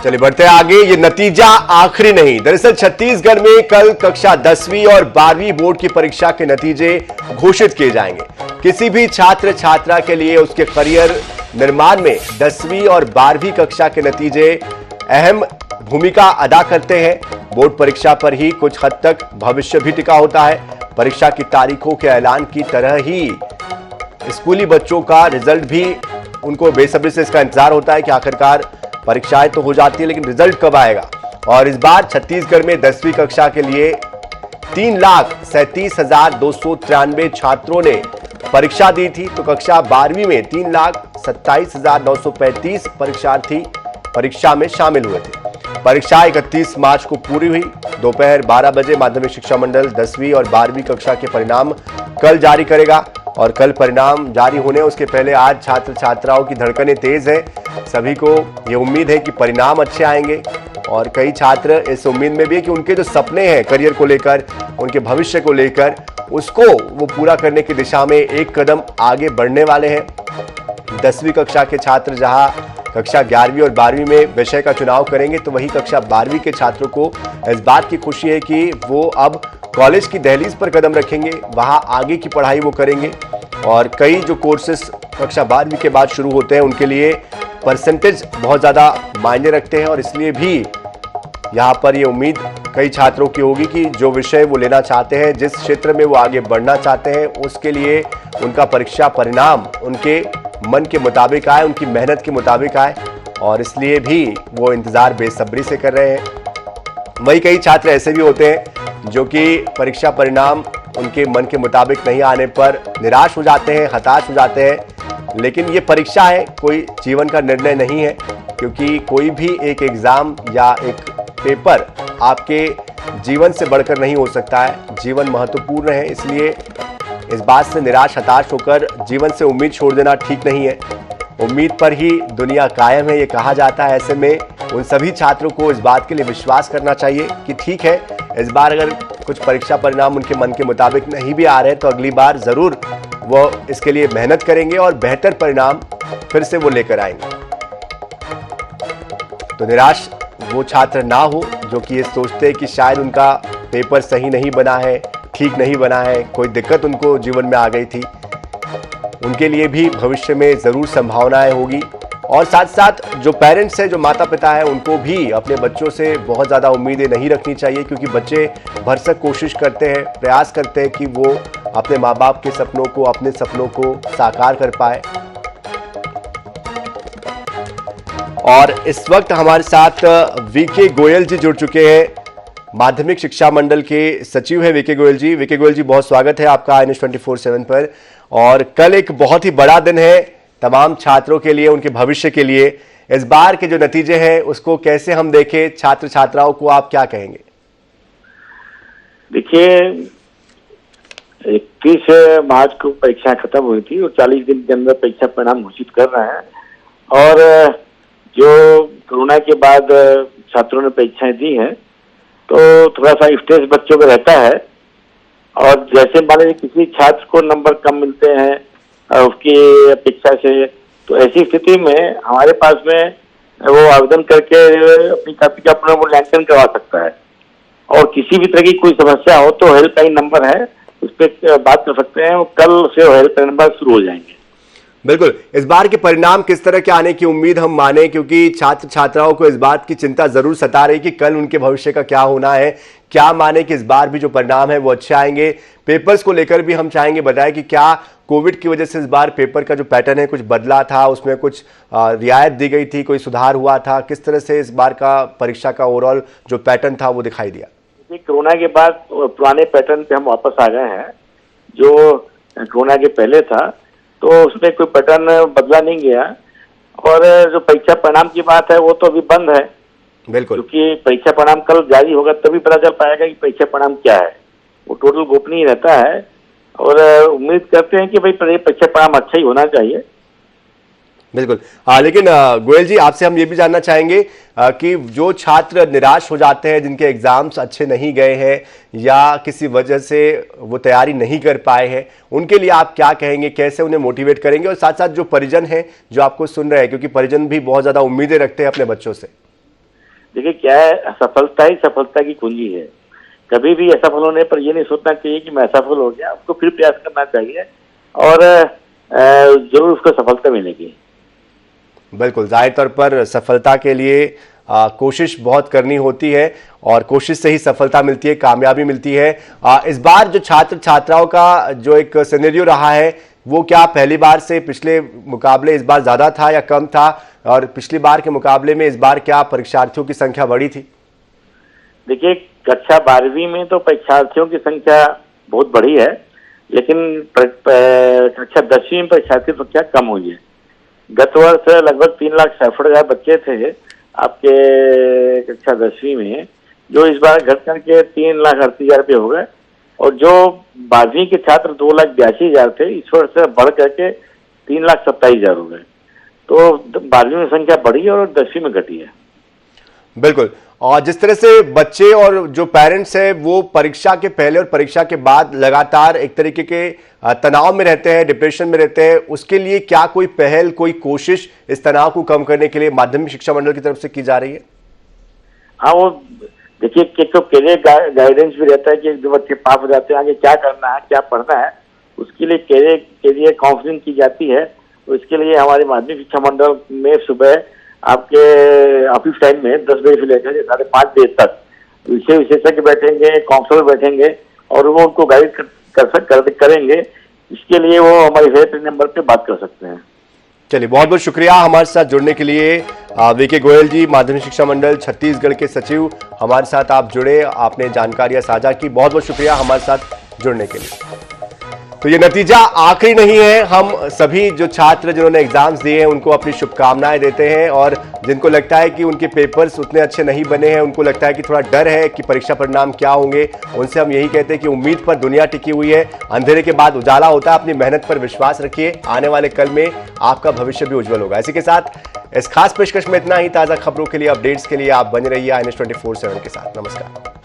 चलिए बढ़ते हैं आगे। ये नतीजा आखिरी नहीं। दरअसल छत्तीसगढ़ में कल कक्षा 10वीं और 12वीं बोर्ड की परीक्षा के नतीजे घोषित किए जाएंगे। किसी भी छात्र छात्रा के लिए उसके करियर निर्माण में 10वीं और 12वीं कक्षा के नतीजे अहम भूमिका अदा करते हैं। बोर्ड परीक्षा पर ही कुछ हद तक भविष्य भी टिका होता है। परीक्षा की तारीखों के ऐलान की तरह ही स्कूली बच्चों का रिजल्ट भी उनको बेसब्री से इसका इंतजार होता है कि आखिरकार परीक्षाएं तो हो जाती है लेकिन रिजल्ट कब आएगा। और इस बार छत्तीसगढ़ में 10वीं कक्षा के लिए 3,37,293 छात्रों ने परीक्षा दी थी, तो कक्षा 12वीं में 3,27,935 परीक्षार्थी परीक्षा में शामिल हुए थे। परीक्षा 31 मार्च को पूरी हुई। दोपहर 12 बजे माध्यमिक शिक्षा मंडल 10वीं और 12वीं कक्षा के परिणाम कल जारी करेगा और कल परिणाम जारी होने उसके पहले आज छात्र छात्राओं की धड़कनें तेज है। सभी को ये उम्मीद है कि परिणाम अच्छे आएंगे और कई छात्र इस उम्मीद में भी है कि उनके जो सपने हैं करियर को लेकर, उनके भविष्य को लेकर, उसको वो पूरा करने की दिशा में एक कदम आगे बढ़ने वाले हैं। 10वीं कक्षा के छात्र जहां कक्षा 11वीं और 12वीं में विषय का चुनाव करेंगे, तो वही कक्षा 12वीं के छात्रों को इस बात की खुशी है कि वो अब कॉलेज की दहलीज पर कदम रखेंगे, वहां आगे की पढ़ाई वो करेंगे। और कई जो कोर्सेस कक्षा 12वीं के बाद शुरू होते हैं उनके लिए परसेंटेज बहुत ज़्यादा मायने रखते हैं और इसलिए भी यहाँ पर ये उम्मीद कई छात्रों की होगी कि जो विषय वो लेना चाहते हैं, जिस क्षेत्र में वो आगे बढ़ना चाहते हैं, उसके लिए उनका परीक्षा परिणाम उनके मन के मुताबिक आए, उनकी मेहनत के मुताबिक आए और इसलिए भी वो इंतज़ार बेसब्री से कर रहे हैं। वही कई छात्र ऐसे भी होते हैं जो कि परीक्षा परिणाम उनके मन के मुताबिक नहीं आने पर निराश हो जाते हैं, हताश हो जाते हैं। लेकिन ये परीक्षा है, कोई जीवन का निर्णय नहीं है, क्योंकि कोई भी एक एग्ज़ाम या एक पेपर आपके जीवन से बढ़कर नहीं हो सकता है। जीवन महत्वपूर्ण है, इसलिए इस बात से निराश हताश होकर जीवन से उम्मीद छोड़ देना ठीक नहीं है। उम्मीद पर ही दुनिया कायम है, ये कहा जाता है। ऐसे में उन सभी छात्रों को इस बात के लिए विश्वास करना चाहिए कि ठीक है, इस बार अगर कुछ परीक्षा परिणाम उनके मन के मुताबिक नहीं भी आ रहे तो अगली बार ज़रूर वो इसके लिए मेहनत करेंगे और बेहतर परिणाम फिर से वो लेकर आएंगे। तो निराश वो छात्र ना हो जो कि ये सोचते हैं कि शायद उनका पेपर सही नहीं बना है, ठीक नहीं बना है, कोई दिक्कत उनको जीवन में आ गई थी। उनके लिए भी भविष्य में ज़रूर संभावनाएं होगी और साथ साथ जो पेरेंट्स हैं, जो माता पिता हैं, उनको भी अपने बच्चों से बहुत ज़्यादा उम्मीदें नहीं रखनी चाहिए, क्योंकि बच्चे भरसक कोशिश करते हैं, प्रयास करते हैं कि वो अपने माँ बाप के सपनों को, अपने सपनों को साकार कर पाए। और इस वक्त हमारे साथ वीके गोयल जी जुड़ चुके हैं, माध्यमिक शिक्षा मंडल के सचिव है वीके गोयल जी। वीके गोयल जी, बहुत स्वागत है आपका NH 24/7 पर। और कल एक बहुत ही बड़ा दिन है तमाम छात्रों के लिए, उनके भविष्य के लिए। इस बार के जो नतीजे हैं उसको कैसे हम देखें, छात्र छात्राओं को आप क्या कहेंगे? देखिए, 21 मार्च को परीक्षा खत्म हुई थी और 40 दिन के अंदर परीक्षा परिणाम घोषित कर रहे हैं। और जो कोरोना के बाद छात्रों ने परीक्षाएं दी हैं तो थोड़ा सा स्ट्रेस बच्चों को रहता है। और जैसे मान लीजिए किसी छात्र को नंबर कम मिलते हैं उसकी अपेक्षा से, तो ऐसी स्थिति में हमारे पास में वो आवेदन करके अपनी कॉपी का अपना मूल्यांकन करवा सकता है। और किसी भी तरह की कोई समस्या हो तो हेल्पलाइन नंबर है, उस पर बात कर सकते हैं। कल से हेल्पलाइन नंबर शुरू हो जाएंगे। बिल्कुल। इस बार के परिणाम किस तरह के आने की उम्मीद हम माने, क्योंकि छात्र छात्राओं को इस बात की चिंता जरूर सता रही कि कल उनके भविष्य का क्या होना है। क्या माने कि इस बार भी जो परिणाम है वो अच्छे आएंगे? पेपर्स को लेकर भी हम चाहेंगे बताएं कि क्या कोविड की वजह से इस बार पेपर का जो पैटर्न है कुछ बदला था, उसमें कुछ रियायत दी गई थी, कोई सुधार हुआ था? किस तरह से इस बार का परीक्षा का ओवरऑल जो पैटर्न था वो दिखाई दिया? कोरोना के बाद पुराने पैटर्न पे हम वापस आ गए हैं। जो कोरोना के पहले था तो उसमें कोई पैटर्न बदला नहीं गया। और जो परीक्षा परिणाम की बात है वो तो अभी बंद है। बिल्कुल, क्योंकि परीक्षा परिणाम कल जारी होगा तभी पता चल पाएगा कि परीक्षा परिणाम क्या है। वो टोटल गोपनीय रहता है और उम्मीद करते हैं कि भाई परीक्षा परिणाम अच्छा ही होना चाहिए। बिल्कुल। लेकिन गोयल जी, आपसे हम ये भी जानना चाहेंगे कि जो छात्र निराश हो जाते हैं, जिनके एग्जाम्स अच्छे नहीं गए हैं या किसी वजह से वो तैयारी नहीं कर पाए हैं, उनके लिए आप क्या कहेंगे, कैसे उन्हें मोटिवेट करेंगे? और साथ साथ जो परिजन हैं जो आपको सुन रहे हैं, क्योंकि परिजन भी बहुत ज़्यादा उम्मीदें रखते हैं अपने बच्चों से। देखिए क्या है, सफलता ही सफलता की कुंजी है। कभी भी असफल होने पर ये नहीं सोचना चाहिए कि मैं असफल हो गया, उसको फिर प्रयास करना चाहिए और जरूर उसको सफलता मिलेगी। बिल्कुल, जाहिर तौर पर सफलता के लिए कोशिश बहुत करनी होती है और कोशिश से ही सफलता मिलती है, कामयाबी मिलती है। इस बार जो छात्र छात्राओं का जो एक सिनेरियो रहा है, वो क्या पहली बार से पिछले मुकाबले इस बार ज्यादा था या कम था, और पिछली बार के मुकाबले में इस बार क्या परीक्षार्थियों की संख्या बढ़ी थी? देखिए कक्षा 12वीं में तो परीक्षार्थियों की संख्या बहुत बड़ी है, लेकिन कक्षा 10वीं में परीक्षार्थी संख्या कम हुई है। गत वर्ष लगभग 3,67,000 बच्चे थे आपके कक्षा 10वीं में, जो इस बार घट करके 3,38,000 रुपये हो गए, और जो 12वीं के छात्र 2,82,000 थे, इस वर्ष बढ़ करके 3,27,000 हो गए। तो 12वीं में संख्या बढ़ी और 10वीं में घटी है। बिल्कुल, और जिस तरह से बच्चे और जो पेरेंट्स हैं वो परीक्षा के पहले और परीक्षा के बाद लगातार एक तरीके के तनाव में रहते हैं, डिप्रेशन में रहते हैं, उसके लिए क्या कोई पहल, कोई कोशिश इस तनाव को कम करने के लिए माध्यमिक शिक्षा मंडल की तरफ से की जा रही है? हाँ, वो देखिए तो कैरियर गाइडेंस भी रहता है कि जो बच्चे पास हो जाते हैं आगे क्या करना है, क्या पढ़ना है, उसके लिए कैरियर काउंसलिंग की जाती है। तो इसके लिए हमारे माध्यमिक शिक्षा मंडल में सुबह आपके ऑफिस टाइम में 10 बजे से लेकर 5:30 बजे तक विषय विशेषज्ञ बैठेंगे, काउंसलर बैठेंगे और वो उनको गाइड करेंगे। इसके लिए वो हमारे हेल्पलाइन नंबर पे बात कर सकते हैं। चलिए, बहुत बहुत शुक्रिया हमारे साथ जुड़ने के लिए। वीके गोयल जी, माध्यमिक शिक्षा मंडल छत्तीसगढ़ के सचिव, हमारे साथ आप जुड़े, आपने जानकारियां साझा की, बहुत बहुत शुक्रिया हमारे साथ जुड़ने के लिए। तो ये नतीजा आखिरी नहीं है, हम सभी जो छात्र जिन्होंने एग्जाम्स दिए हैं उनको अपनी शुभकामनाएं देते हैं, और जिनको लगता है कि उनके पेपर्स उतने अच्छे नहीं बने हैं, उनको लगता है कि थोड़ा डर है कि परीक्षा परिणाम क्या होंगे, उनसे हम यही कहते हैं कि उम्मीद पर दुनिया टिकी हुई है, अंधेरे के बाद उजाला होता है, अपनी मेहनत पर विश्वास रखिए, आने वाले कल में आपका भविष्य भी उज्जवल होगा। इसी के साथ इस खास पेशकश में इतना ही। ताजा खबरों के लिए, अपडेट्स के लिए आप बने रहिए INS 24/7 के साथ। नमस्कार।